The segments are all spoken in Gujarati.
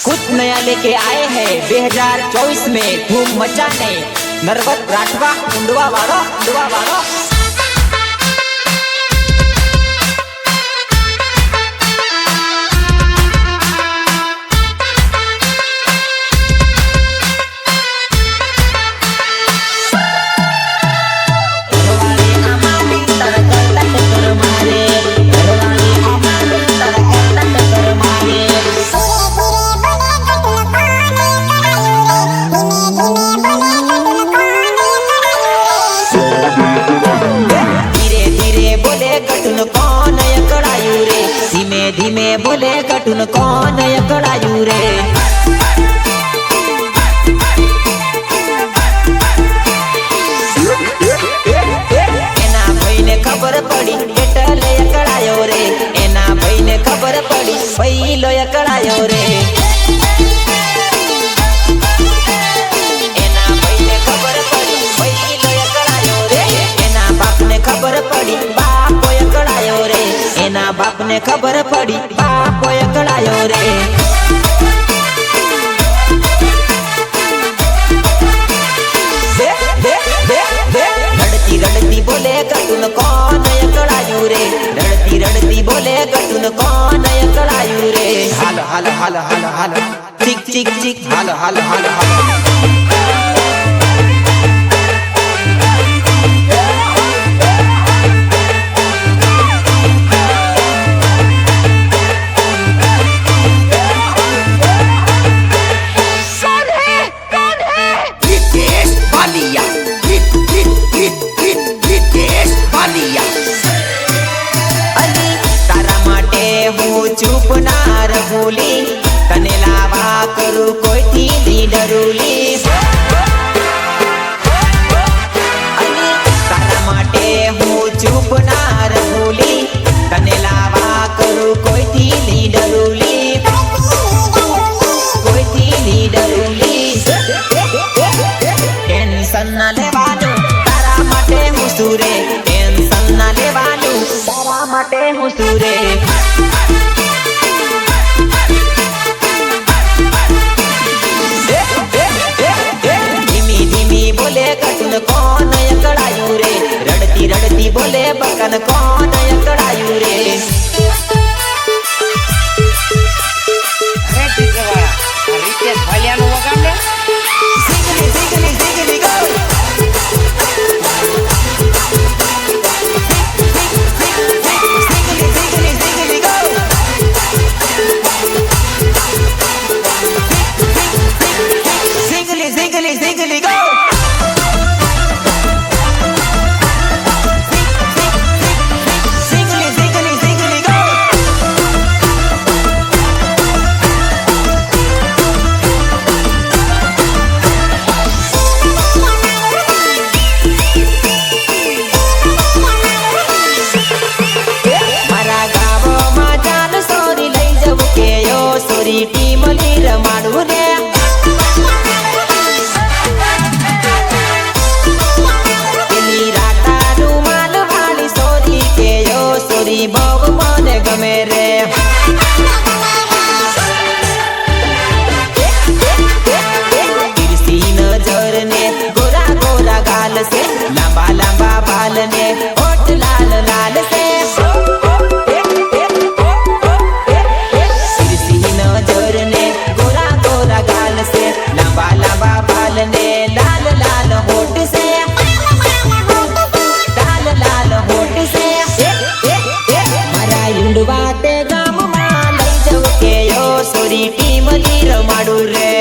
कुछ नया लेके आए हैं 2024 में धूम मचाने नरवत राठवा उंडवा वाला धीमे बोले कटुन कौन अकड़ायू रे एना भाई ने खबर पड़ी एटल अकड़ायो रे एना भाई ने खबर पड़ी पहलो अकड़ायो रे एना भाई ने खबर पड़ी पहलो अकड़ायो रे एना बाप ने खबर पड़ी बाप अकड़ायो रे एना बाप ने खबर पड़ी बाप अकड़ायो रे रड़ती रड़ती बोले कटुन कौन अकड़ायू रे रड़ती रड़ती बोले कटुन कौन अकड़ायू रे हाल हाल हाल हाल हाल चिक चिक चिक हाल हाल हाल हाल चुप ना रहोली तने लावा करू कोई थी डरूली तारा माटे हूँ चुप ना रहोली तने लावा करू कोई थी डरूली टेंशन ना लेवानू तारा माटे हूँ सूरे टेंशन ना लेवानू तारा माटे हूँ सूरे कटुन कौन अकड़ायू रे रड़ती रड़ती बोले बकन कौन अकड़ायू रे अरे टीचर रितेश भैया नु वगाड़े सिंगली सिंगली सिंगली गो सिंगली सिंगली सिंगली गो सिंगली सिंगली सिंगली गो टीम लीर मारू रे राता रुमाल वाली सोरी के यो सोरी बहु मन गमे रे तिरसी नजर ने गोरा गोरा गाल से लंबा लंबा बाल ने होठ लाल लाल से लाल लाल होठ से लाल लाल होठ से मारा युंडवा ते गाम में लई जाव के यो सोरी टीम लीर माडू रे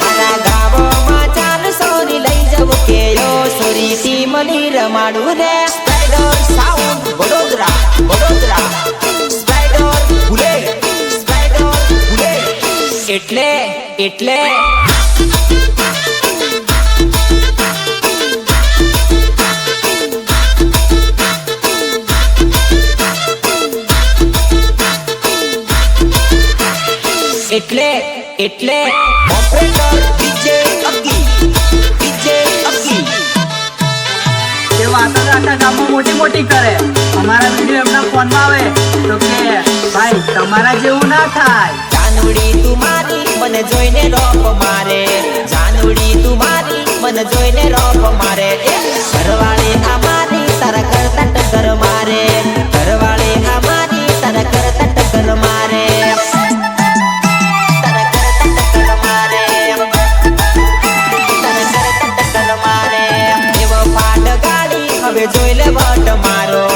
मारा गाव में चाल सोरी लई जाव के यो सोरी टीम लीर माडू रे spider sound Vadodara Vadodara spider bullet એટલે એટલે એટલે એટલે ઓપરેટર ડીજે અકી ये वाता गाता गामा मोटी मोटी करे हमारा वीडियो अपना ફોનમાં આવે તો કે ભાઈ તમારા જેવું ના થાય. જાનુડી તું મારી મને જોઈને રોપ મારે, જાનુડી તું મારી મને જોઈને રોપ મારે. ઘરવાળી આ મારી તારા કરતા ટક્કર મારે, ઘરવાળી આ મારી તારા કરતા ટક્કર મારે, તારા કરતા ટક્કર મારે, તારા કરતા ટક્કર મારે. એવો પાડ ગાડી હવે જોઈ લે વટ મારો,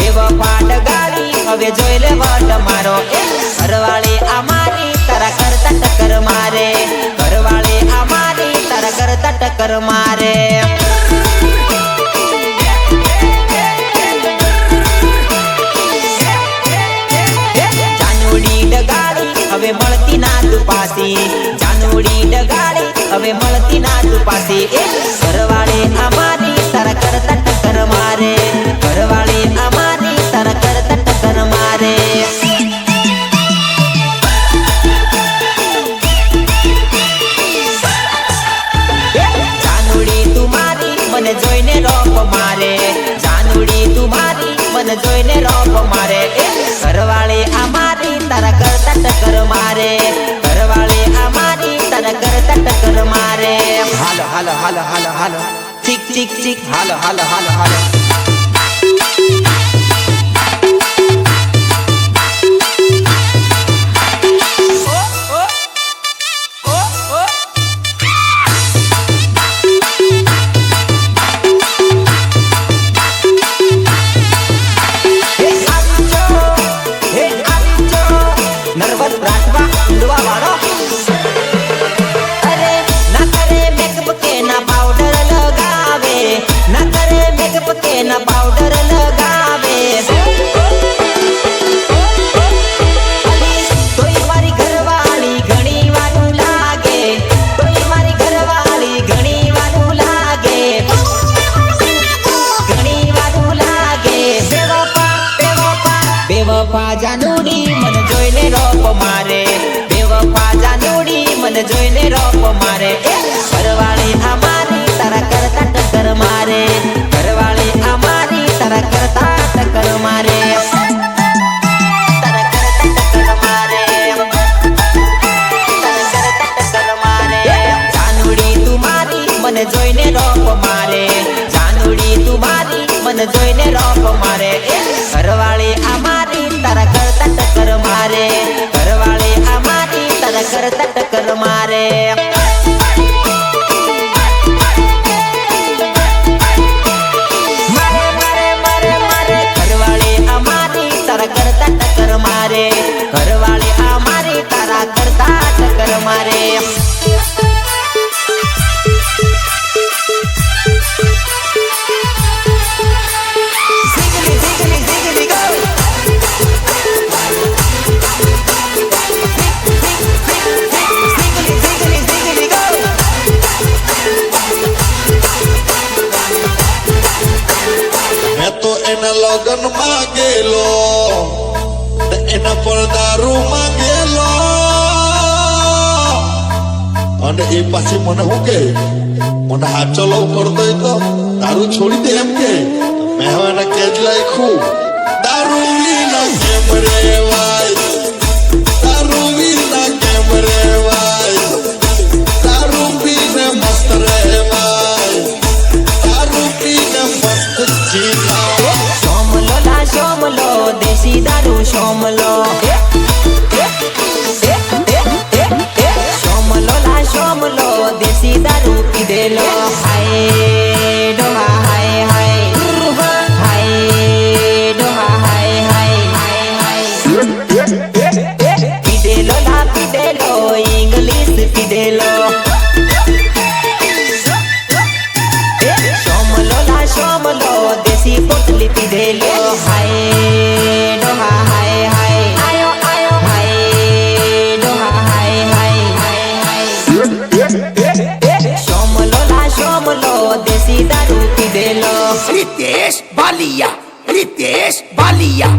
એવો પાડ ગાડી હવે જોઈ લે વટ મારો. ઘરવાળી આ મારી તારા કરતા ટક્કર મારે, ઘરવાળી આ મારી તારા કરતા ટક્કર મારે. જાનુડી ડગાડી હવે મળતી ના તું પાસી, જાનુડી ડગાડી હવે મળતી ના તું પાસી. ઘરવાળી આ મારી તારા કરતા ટક્કર મારે, ઘરવાળી આ મારી તારા કરતા ટક્કર મારે. મને જોઈને રોપ મારે, જાનુડી તું મારી મને જોઈને રોપ મારે. ઘરવાળી આ મારી તારા કરતા ટક્કર મારે, ઘરવાળી આ મારી તારા કરતા ટક્કર મારે. હાલો હાલો હાલો હાલો હાલો ચીક ચીક ચીક હાલો હાલો હાલો હાલો. પાવડર લગાવે તોય મારી ઘરવાળી ઘણી વારું લાગે, તોય મારી ઘરવાળી ઘણી વારું લાગે, ઘણી વારું લાગે. બેવફા બેવફા બેવફા જાનુડી મને જોઈને રોપ મારે, બેવફા જાનુડી મને જોઈને રોપ મારે. ઘરવાળી આ મારી તારા કરતા ટક્કર મારે, ઘરવાળી આ મારી તારા કરતા ટક્કર મારે, તારા કરતા ટક્કર મારે, તારા કરતા ટક્કર મારે. જાનુડી તું મારી મને જોઈને રોપ મારે, જાનુડી તું મારી મને જોઈને રોપ મારે. ઘરવાળી આ મારી તારા કરતા ટક્કર મારે, ઘરવાળી આ મારી તારા કરતા ટક્કર મારે. કરતા ટક્કર મારે, ઘરવાળી આ મારી તારા કરતા ટક્કર મારે. Ziggly, ziggly, ziggly, go. Ziggly, ziggly, ziggly, go. મેં તો એના લગન માં ગયેલો, એના પર દારૂ માંગેલો, અને એ પાછી મને શું કે મને હાચો લવ કરતો તો દારૂ છોડી દે એમ કે. મેં હવે એને કે જ લખ્યું દારૂ વિના કેમ રેવાય, દારૂ વિના કેમ રેવાય, દારૂ પીને મસ્ત રેવાય, દારૂ પીને મસ્ત જીવાય. શોમલો લા શોમલો દેશી દારૂ શોમલો, શોમલો લા શોમલો દેશી દારૂ પીધેલો. હાય ડોહા હાય હાય, હાય ડોહા હાય હાય હાય. પીધેલો લા પીધેલો ઇંગ્લિશ પીધેલો. શોમલો લા શોમલો દેશી પોટલી પીધેલો. હાય ડોહા હાય હાય, આયો આયો હાય ડોહા હાય હાય હાય. શોમલો લા શોમલો દેશી દારૂ પીધેલો. Ritesh Balia, Ritesh Balia.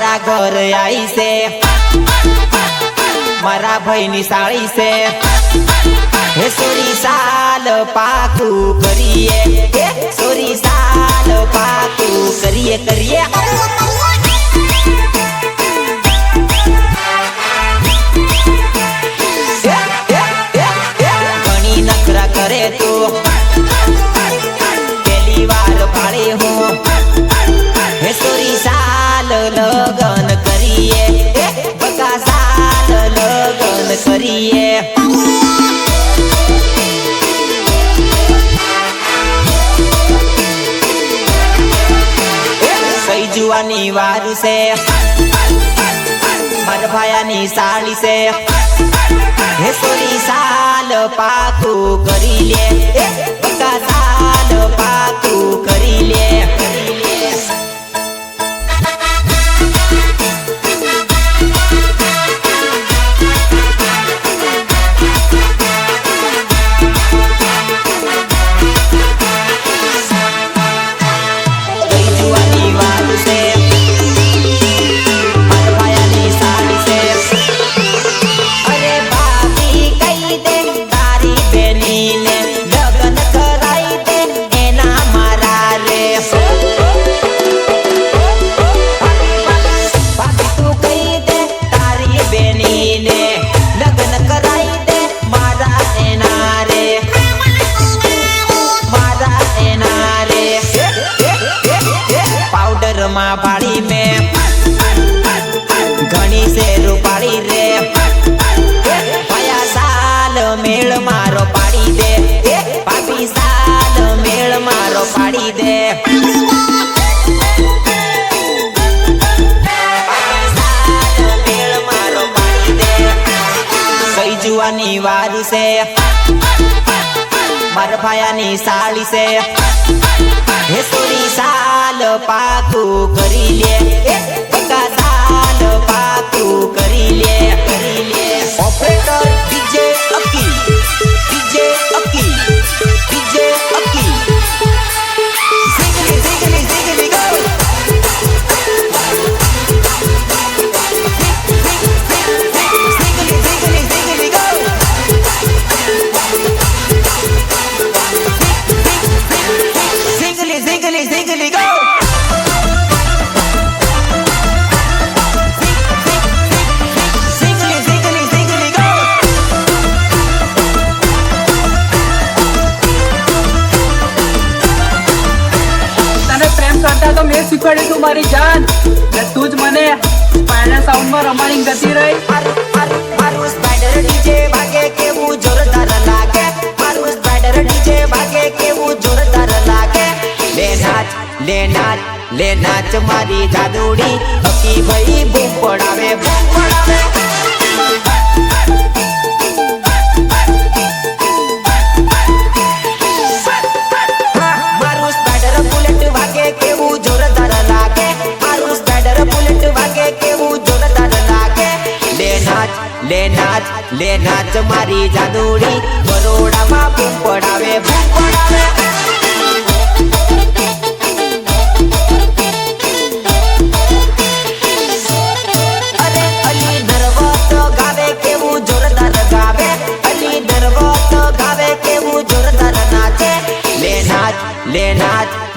મારા ઘર આઈ છે મારા ભાઈની સાળી છે હે સોરી સાલ પાકું કરીએ હે સોરી સાલ પાકું કરીએ કરીએ ઘણી નખરા કરે તો પહેલી વાર ભાડે હું હે સોરી સાલ લગન કરીએ બકા સાલ લગન કરીએ કઈ જુવાની વારું છે મારા ભાયાની સાળી છે હે સોરી સાલ પાકું કરી લે બકા સાલ પાકું કરી લે पाड़ी में घनी से रूपाड़ी रे पाया साल मेल मारो पाड़ी दे पापी साल मेल मारो पाड़ी दे कई जुआनी वारू से मार भायानी साली से हे सोरी साल पाकू करी ले बका साल पाकू करी ले ऑपरेटर डीजे अक्की डीजे अक्की डीजे अक्की जिंगली जिंगली जिंगली गो जिंगली जिंगली जिंगली गो Ziggly, ziggly, ziggly, go! Ziggly, ziggly, ziggly, go! તને પ્રેમ કરતા તો મેં શીખવાડ્યું તું મારી જાન ને તું જ મને સ્પાઈડર સાઉન્ડમાં રમાડી ગતી રહી મારું સ્પાઈડર ડીજે ભાગે કેવું જોરદાર લાગે મારું સ્પાઈડર ડીજે ભાગે કેવું જોરદાર લાગે ले नाच मारी जादूड़ी अकी भाई बूम पड़ावे मारू स्पाइडर बुलेट भागे केवू जोरदार लागे मारू स्पाइडर बुलेट भागे केवू जोरदार लागे ले नाच मारी जादूड़ी बरोड़ा मा बूम पड़ावे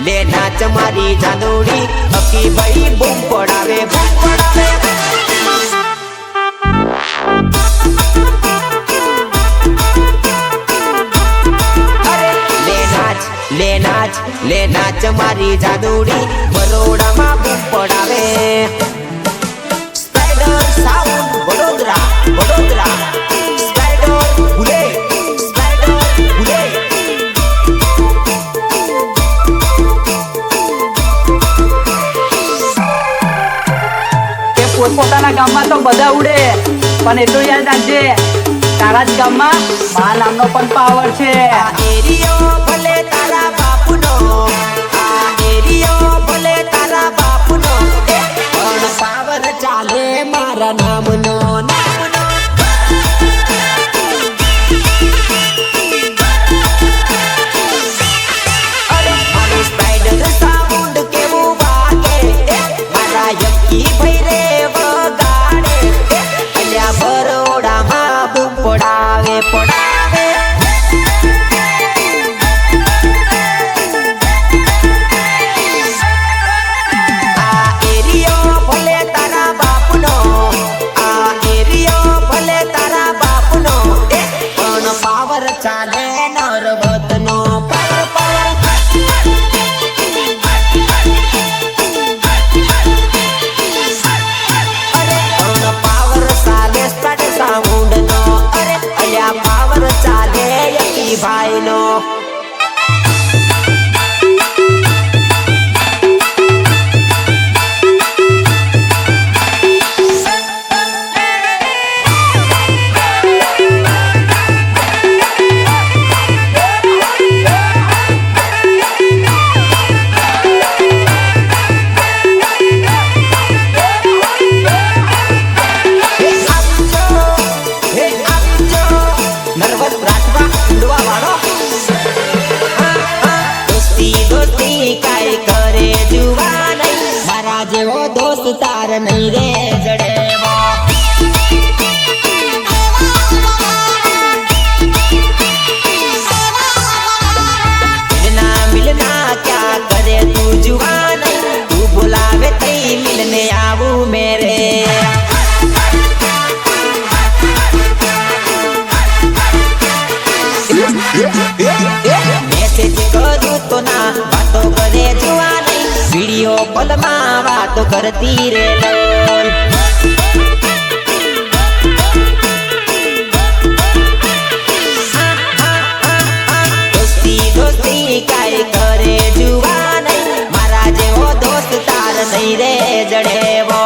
ले नाच मारी जादूड़ी अकी भाई बूम पड़ावे ले नाच मारी जादूड़ी बरोड़ा मा बूम पड़ावे spider sound Vadodara Vadodara spider bullet પોતાના ગામમાં તો બધા ઉડે પણ એટલું યાદ રાખજે તારા જ ગામમાં મા નામનો પણ પાવર છે આ એરિયો ભલે તારા બાપુનો આ એરિયો ભલે તારા બાપુનો પણ પાવર ચાલે મારા નામનો અરે મારું સ્પાઈડર સાઉન્ડ કેવું વાગે મારા યક્કી ભાઈ રે दोस्त तार नहीं रे जड़ेवो मिलना मिलना क्या करे तू जुआन तू बुलावे तई मिलने आवू मेरे मैसेज करूँ तो ना बातों करे जुआन वीडियो कॉल में बातों करती रे लोल दोस्ती दोस्ती काई करे जुआन मारा जेवो दोस्त तार नहीं रे जड़ेवो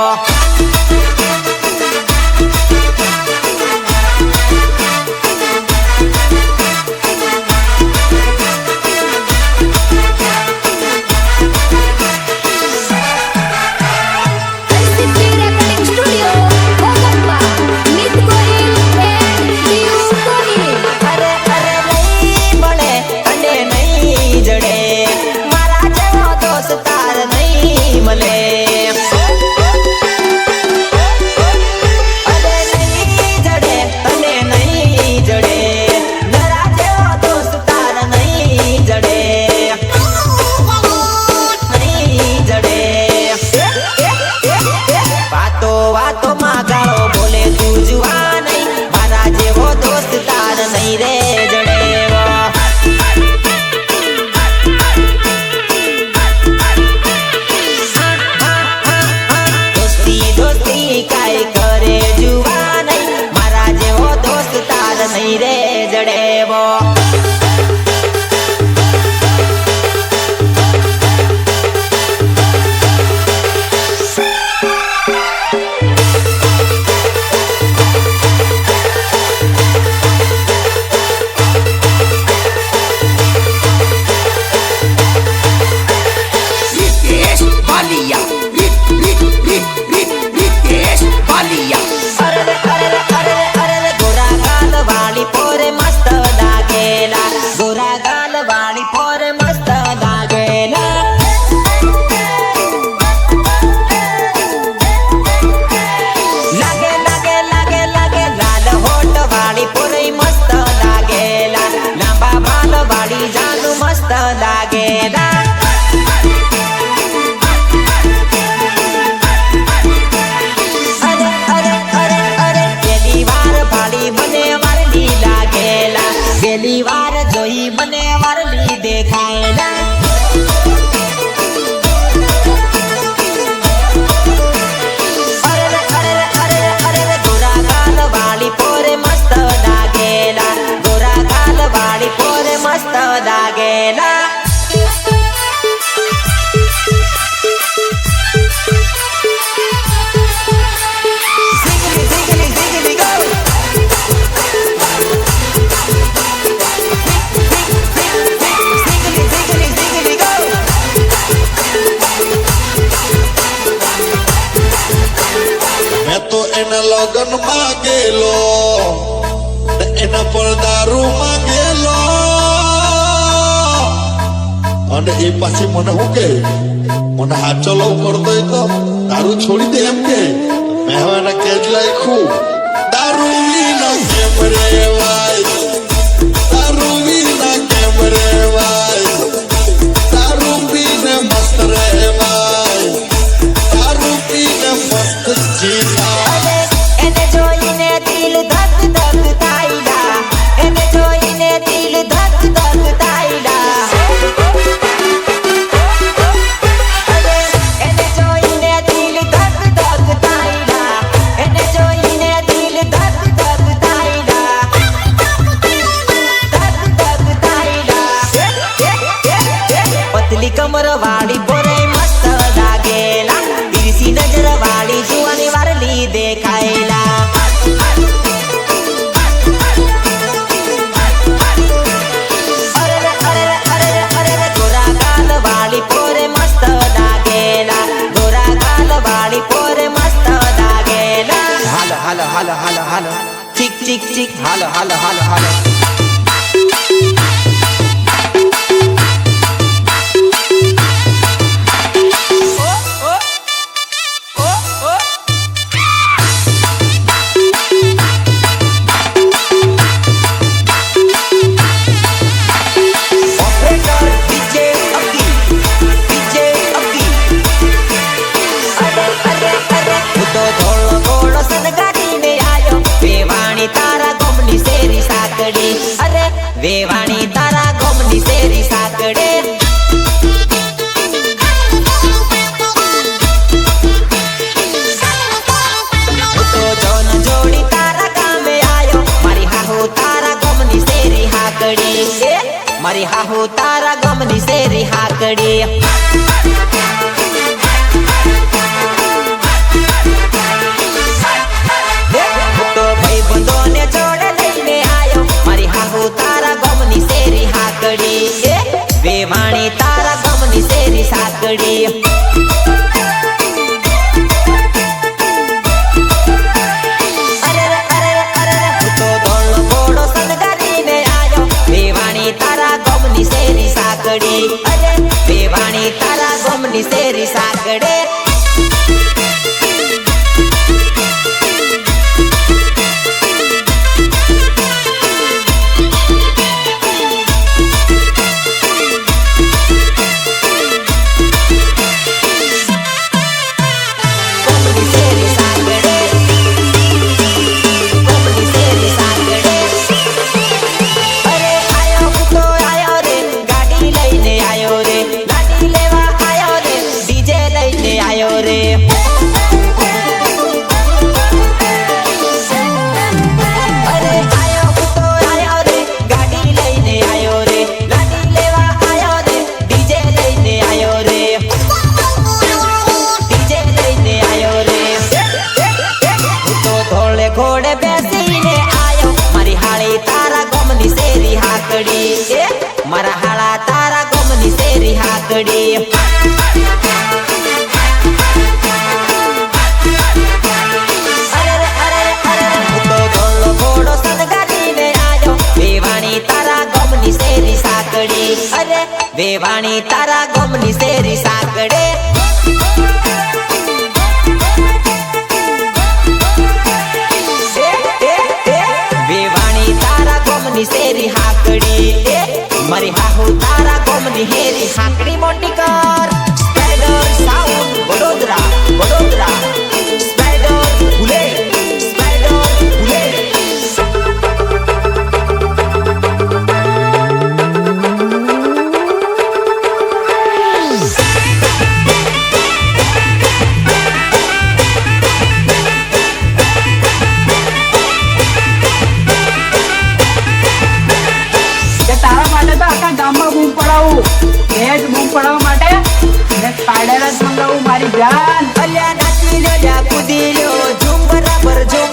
नहीं रे जड़ेवो रितेश बालिया रितेश बालिया गोरा गाल वाली पोरे मस्त लागेला लागे लागे लागे लागे लाल होठ वाली पोरे मस्त लागेला लांबा बाल वाली जानू मस्त लागेला अरे अरे अरे अरे पहली बार भाड़ी बने वाली लागेला पहली बार जोई बने वाली देखाएला अरे अरे अरे अरे गोरा गाल वाली पोरे मस्त लागेला गोरा गाल वाली पोरे मस्त लागेला એના લગન માં ગેલો એના પર દારૂ માંગેલો અને એ પાછી મને હું કે મને હાચો લવ કરતો તો દારૂ છોડી દે એમ કે મેં હવે એના કેજ લાખ્યું દારૂ વિના કેમ રેવાય દારૂ વિના કેમ રેવાય દારૂ પીને મસ્ત રહેવાય દારૂ પીને મસ્ત જીવાય એને જોઈને દિલ ધક ધક થાયલા એને જોઈને દિલ ધક ધક થાયલા એને જોઈને દિલ ધક ધક થાયલા એને જોઈને દિલ ધક ધક થાયલા ધક ધક થાયલા પતલી કમર વાળી પોરે મસ્ત લાગેલા તિરસી નજર વાળી જુવાની વારલી દેખાયેલા અરે અરે અરે અરે ગોરા ગાલ વાળી પોરે મસ્ત લાગેલા ગોરા ગાલ વાળી પોરે મસ્ત લાગેલા હાલો હાલો હાલો હાલો હાલો ચીક ચીક ચીક હાલો હાલો હાલો હાલો ઘોડે બેસીને આયો મારી હાળી તારા ગોમની શેરી હાકડી એ મારા હાળા તારા ગોમની શેરી હાકડી અરે વેવાણી તારા ગોમની શેરી સાકડે વેવાણી તારા ગોમની શેરી હાકડી મારી હાહુ તારા ગોમની હેરી હાકડી મોટી કર spider sound Vadodara Vadodara spider ભૂલે સ્પાઈડર ભૂલે બૂમ પડાવું એ જ બૂમ પડાવવા માટે અને સ્પાઈડર જ મંગાવું મારી જાન અલ્યા નાચી લ્યો કૂદી લ્યો ઝૂમ બરાબર ઝૂમ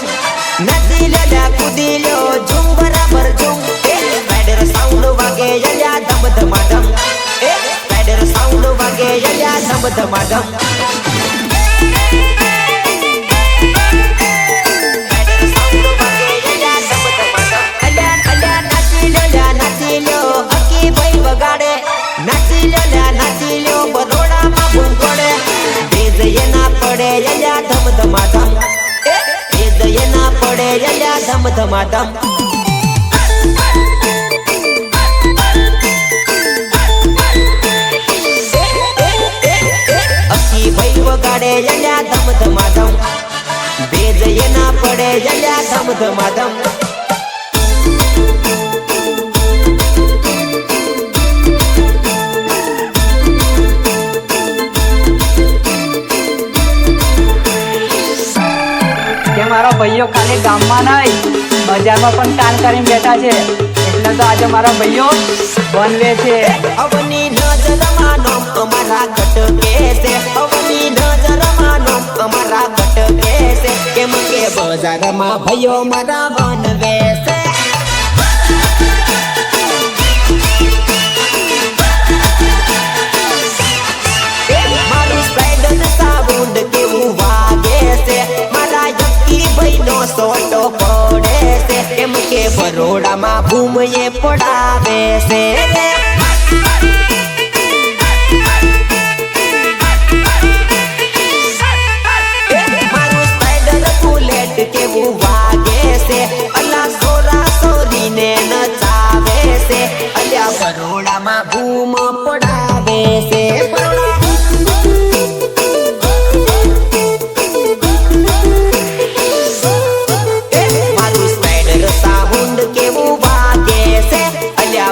નાચી લ્યો કૂદી લ્યો ઝૂમ બરાબર ઝૂમ એ સ્પાઈડર સાઉન્ડ વાગે અલ્યા ધમ ધમાધમ એ સ્પાઈડર સાઉન્ડ વાગે અલ્યા ધમ ધમાધમ નાચી લ્યો બરોડામાં બૂમ પડે ભેજ ના પડે અલ્યા ધમ ધમાધમ ભેજ ના પડે અલ્યા ધમ ધમાધમ અકી ભાઈ વગાડે અલ્યા ધમ ધમાધમ ભેજ ના પડે અલ્યા ધમ ધમાધમ મારા ભાઈઓ ખાલી ગામમાં નહીં બજારમાં પણ કામ કરીને બેઠા છે એટલે તો આજે મારા ભાઈઓ બનવે છે અવની નજરમાં નોમ અમારા કટકે છે અવની નજરમાં નોમ અમારા કટકે છે કેમ કે બજારમાં ભાઈઓ મારા બનવે છે મારું સ્પાઈડર સાઉન્ડ કેવું વાગે છે મારા ભાઈનો સોટો પડે છે કેમ કે બરોડામાં બૂમ એ પડાવે છે મારું સ્પાઈડર બુલેટ કેવું વાગે છે અલા સોરા સોરીને નચાવે છે અલ્યા બરોડામાં બૂમ પડાવે છે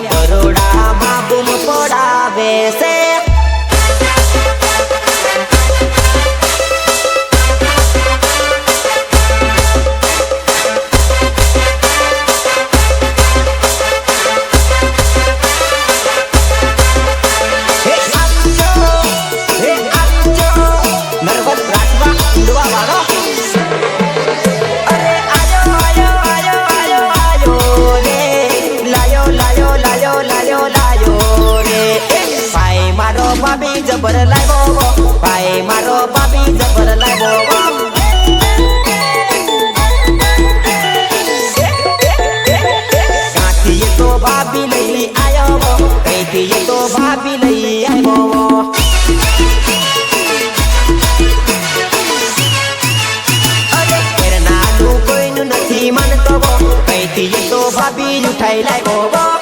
બરોડામાં બૂમ પડાવે છે નર્વસ રાખવા ઈંડવા વાળો ભાભી જબર લાવ્યો ભાઈ મારો ભાભી જબર લાવ્યો કાંથી તો ભાભી લઈ આવ્યો કઈથી તો ભાભી લઈ આવ્યો અરે નાનું કોઈનું નથી માનતો કઈથી તો ભાભી ઉઠાઈ લાવ્યો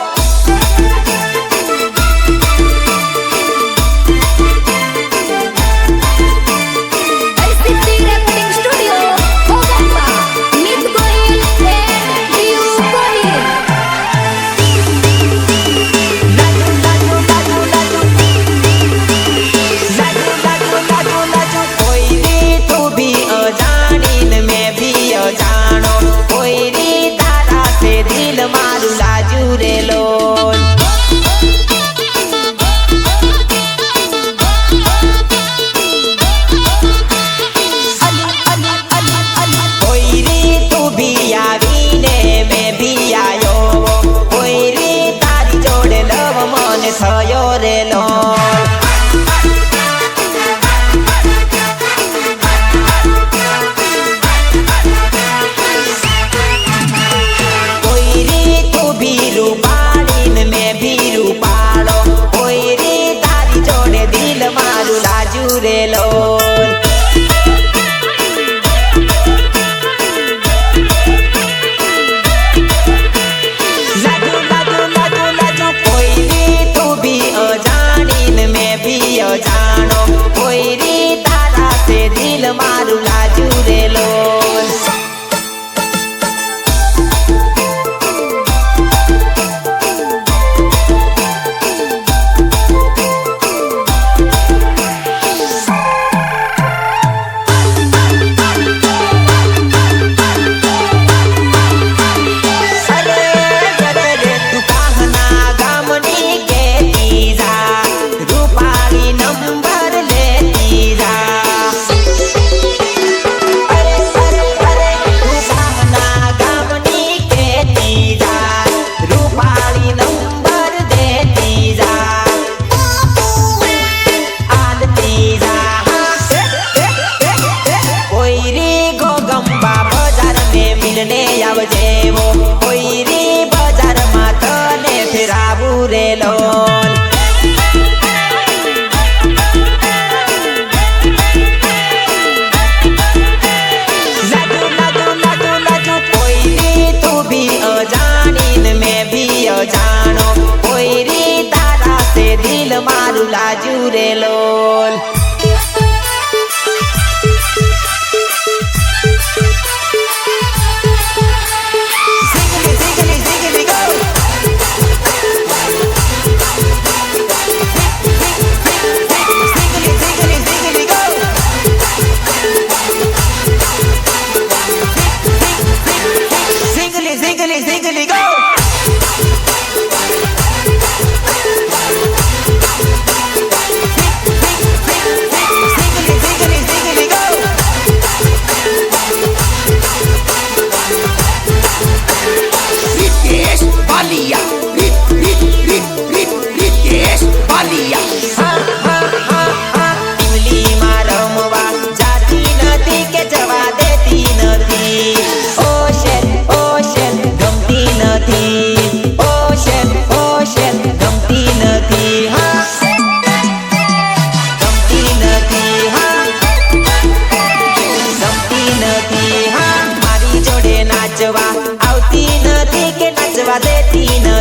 જાણો કોઈ રી તારા સે દિલ મારું લાજુ રેલો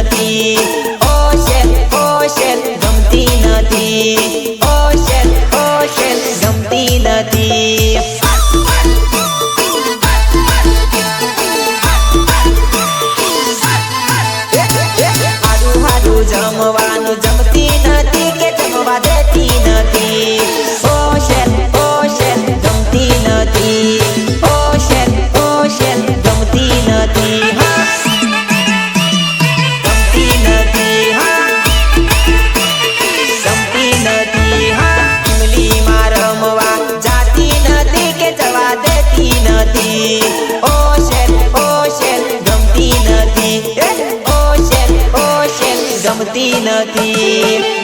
નથી ઓશેલ ગમતી નથી ઓશેલ ગમતી નથી હારું જમવાનું જમતી નથી કે જમવા દેતી નથી ઓશેલ ગમતી નથી ઓશેલ ગમતી નથી હા ગમતી નથી હા ગમતી નથી હા ઇમલીમાં રમવા જાતી નથી કે જવા દેતી નથી ઓશેલ ગમતી નથી ઓશેલ ગમતી નથી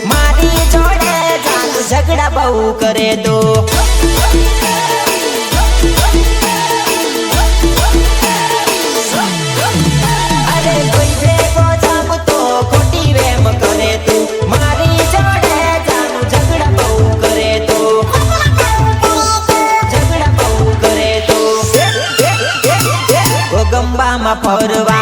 મારી જોડે જાન ઝઘડા બહુ કરે તો અરે કોઈ ભેગો જામ તો ખોટી વેમ કરે તું મારી જોડે જાન ઝઘડા બહુ કરે તો ઝઘડા બહુ કરે તો ગંબામાં ફરવા